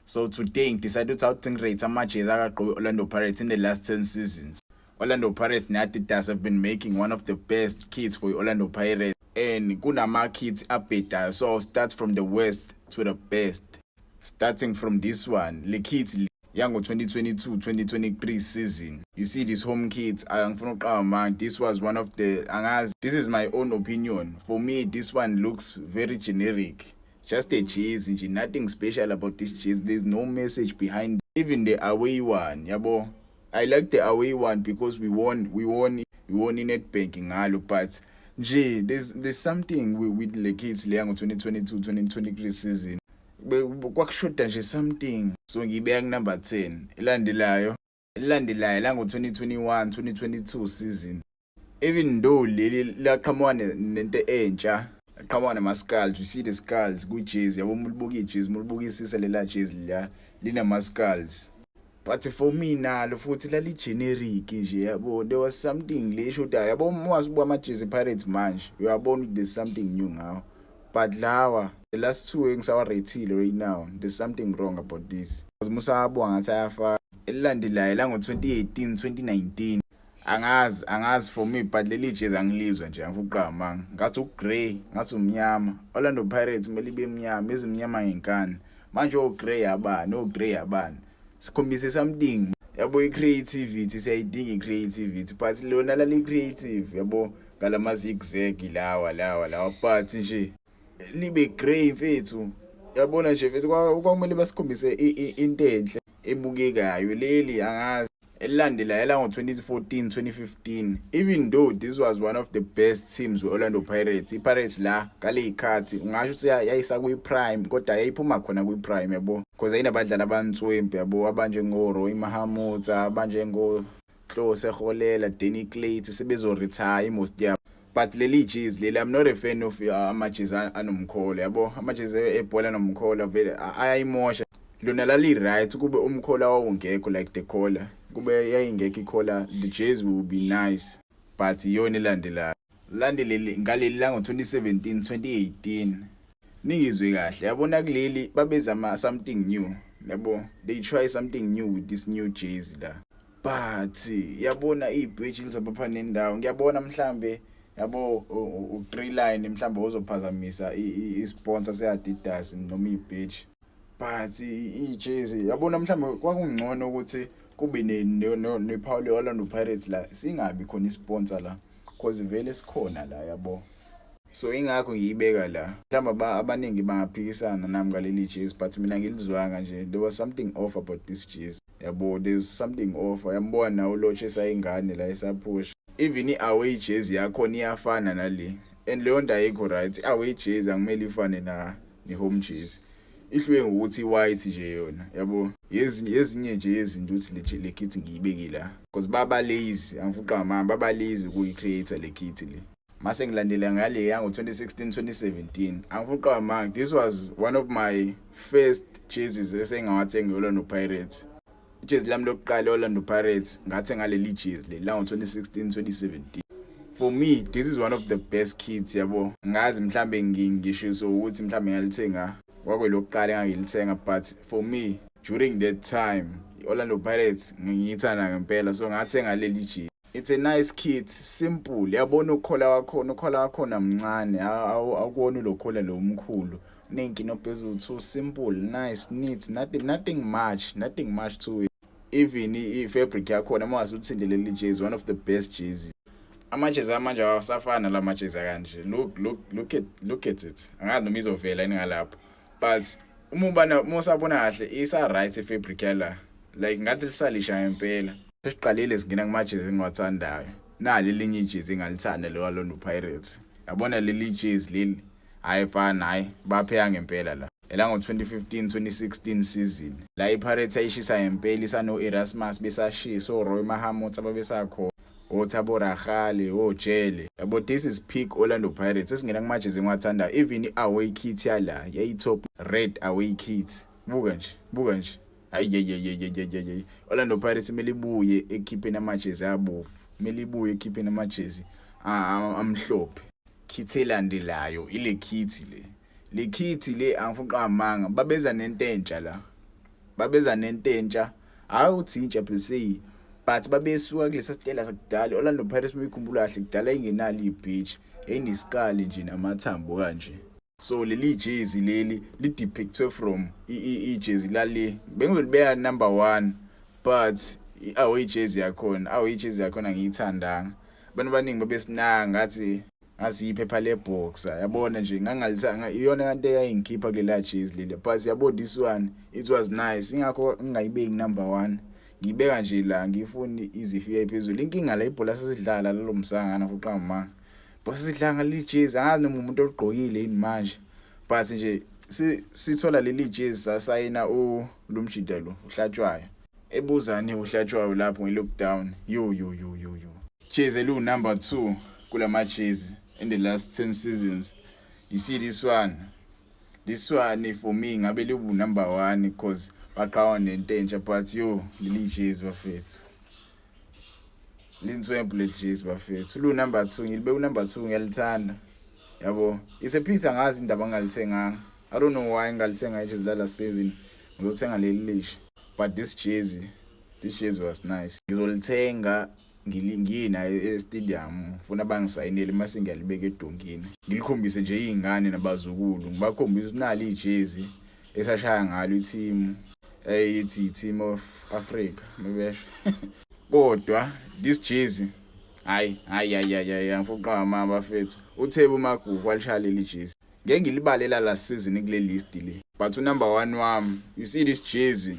So today decided to rate amajezi akagqoke Orlando Pirates in the last 10 seasons. Orlando Pirates and Adidas have been making one of the best kits for Orlando Pirates, and kunama kits updated. So I'll start from the worst to the best. Starting from this one, the kits Yango 2022-2023 season. You see this home kit, this was one of the this is my own opinion. For me, this one looks very generic. Just a jersey, nothing special about this jersey. There's no message behind it. Even the away one, yabo. I like the away one because we won in Nedbank, but there's something with the kids Yango 2022-2023 season. Kwakushoda nje something. So ngibeka number 10. Ilandelayo lango 2021-2022 season. Even though leli laqhamuka nento entsha, laqhamuka nama-skulls. You see the skulls ku-jersey. Yabo mulibuka ijezi, mulibukisisa lela jezi la linama-skulls. But for me nalo futhi lali generic nje yabo. There was something le shoda yabo mwazibuka amajezi Pirates manje. Uyabona there's something new ngawo. But lawa the last two engisawa rateile right now, there's something wrong about this. Because musabwa ngathi ayafa elilandelayo la ngo-2018-2019 angazi for me, but leli jezi angilizwa nje angifuqama ngathi ugrey ngathi umnyama. Orlando Pirates kumele ibe mnyama, ezimnyama ngenkani manje ogrey abani sikhombise something yabo. I-creativity siyayidinga i-creativity, but lona lali creative yabo ngalama zigzag lawa but nje libe grey mfethu. Yabona nje mfethu kwakumele basikhombise into enhle ebukekayo. Leli angazi elilandelayo la ngo-2014-2015, even though this was one of the best teams with Orlando Pirates. I-Pirates la kale ikhathi ungasho ukuthi yayisa kwi-prime, kodwa yayiphuma khona kwi-prime yabo, because ayinabadlali abantswempu yabo abanjengo-Roy Mahamuta, abanjengo-Hlose Kgolela, Danny Clayton sebezo-retire most yabo. But leli jezi leli, I'm not a fan of amajezi anomkhola yabo. Amajezi ebhola anomkhola vele ayayimosha. Lona lali right kube umkhola wawungekho, like the collar kube yayingekho ikhola, the jersey will be nice. But iyona elandelayo ngaleli la ngo-2017-2018 ningizwe kahle yabona kuleli babezama something new yabo. They try something new with this new jersey la, but yabona ibheji lizobapha nendawo. Ngiyabona mhlambe yabo u-3 line mhlambe uzophazamisa i-sponsor se-Adidas noma ibheji, but ijezi yabona mhlambe kwakungcono ukuthi kube nephawu le-Orlando Pirates la singabi khona isponsor la, because vele sikhona la yabo. So ingakho ngiyibeka la, mhlawumbe abaningi bangaphikisana nami ngaleli jezi, but mina ngilizwanga nje. There was something off about this jezi yabo. There's something off. Yambona nawo lotshe esayingane la esaphusha. Even i-away jezi yakhona iyafana nale, and leyo nto ayikho right. I-away jezi angimele ifane ne-home jezi. Ihluke ngokuthi white nje yona yabo. Yezinye nje yezinto ukuthi le kit ngiyibeki la, because baba lazy, angifuqa baba lazy ukuyi-creator le kit le. Mase ngilandela ngale yango 2016-2017 angifuqa this was one of my first jerseys esengawathenga Orlando Pirates. Ijezi lami lokuqala Orlando Pirates ngathenga leli jezi le la ngo-2016-2017. For me, this is one of the best kits yabo. Ngazi mhlambe ngisho so ukuthi mhlambe ngalithenga kwakulokuqala engangilithenga, but for me during that time Orlando Pirates ngiyithanda ngempela, so ngathenga leli jezi. It's a nice kit, simple. Yabona ukhola wakhona mncane, awukona lokhola lo mkhulu. Nenkinto phezulu, too simple, nice, neat, nothing much to it. Even i-fabric yakhona mawase uthinde leli jezi, one of the best jerseys. Amajezi amanje awasafana la majezi kanje. Look at it. Angazi noma izovela ingalapha, but uma usabona kahle isa right i-fabric yala, like ngathi lisalisha ngempela. Sesiqalile singena kumajezi engiwathandayo. Nali elinye ijezi engalithanda lo Orlando Pirates. Yabona leli jezi leli ayifana hayi bapheka ngempela la. Ela ngo-2015-2016 season la i-Pirates ayishisa ngempela, isano Erasmus besashisa, Roy Mahamuta babesakho, oThabo Rahale, oJele. Yabo this is peak Orlando Pirates. Sesingena kumajezi engiwathandayo. Even i-away kit yala yayi-top red away kit. Buka nje Ay. Orlando Pirates kumele ibuye ekhiphe namajezi abovu, kumele ibuye ekhiphe namajezi amhlophe. Kit elandelayo ile kit le angifuqa amanga babeza nento entsha la. babeza nento entsha hayi uthi intsha bese but babesuka kulesa sitela sakudala Orlando Pirates muyikhumbula kahle kudala ingenalo ibeach eyinesikali nje namathambo kanje so leli jersey leli li depictwe from jersey lale bengizolibeka number 1 but away jersey yakhona ngiyithandanga abantu baningi babesinanga ngathi iphepha leboxer yabona nje ngangalithanga iyona kanti eyayingikhipha kulela jersey leli but yabo this one it was nice ingakho ngingayibeki number 1 ngibeka nje la ngifuni izifika ephezulu inkinga la ibhola sesidlala lalo msangana fuqama bose sidlanga leli jersey angazi noma umuntu ogqokile yini manje but nje sithola leli jersey sasayina lumjida lo uhlatshwayo ebuzani uhlatshwayo lapho ngelockdown yo jersey lu number 2 kulama jersey in the last 10 seasons. You see this one for me ngabe libu number 1 because baqhawa nento entsha but yo leli jersey bafethu linswemple jersey bafethu lu number 2 ngilibe number 2 ngiyalithanda yabo it's a piece angazi indaba ngalithenga I don't know why ngalithenga jersey la last season ngizothenga leli lisha but this jersey was nice ngizolithenga ngilingina e-stadium ufuna bangisayinele mase ngiyalibeka edongeni ngilikhombise nje izingane nabazukulu ngibakhombisa unali ijersey esashaya ngalo i-team eyithi team of Africa mebesho kodwa this jersey hayi ngifuqama bafethu uThebo Magugu walishaya leli jersey ngeke ngilibalela la season kule list le but number 1 wami you see this jersey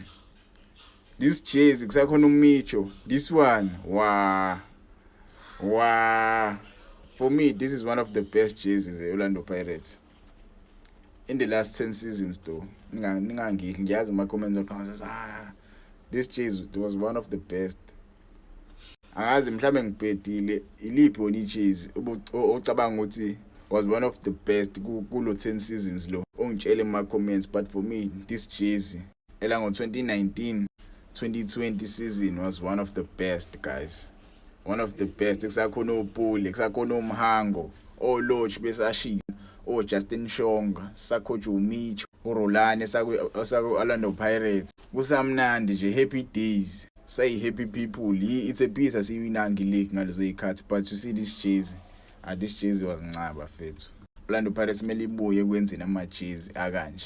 kusakhona uMicho this one wow for me this is one of the best jerseys eOrlando Pirates in the last 10 seasons though ningangidli ngiyazi ama comments oqhaza this jersey was one of the best angazi mhlambe ngibhedile iliphi oni jersey ocabanga ukuthi was one of the best kulo 10 seasons lo ongitshele ema comments but for me this jersey elango 2019-2020 season was one of the best guys one of the best kusakhona uPuli kusakhona uMhango oLodge besashila Justin Shonga sakhoja uMicho uRolane saku Orlando Pirates kusamnandi nje happy days say happy people it's a piece asiwinanga league ngalezo ikhathi but you see this jersey was ncaba fethu Orlando Pirates mele ibuye kwenzeni ama jersey akanje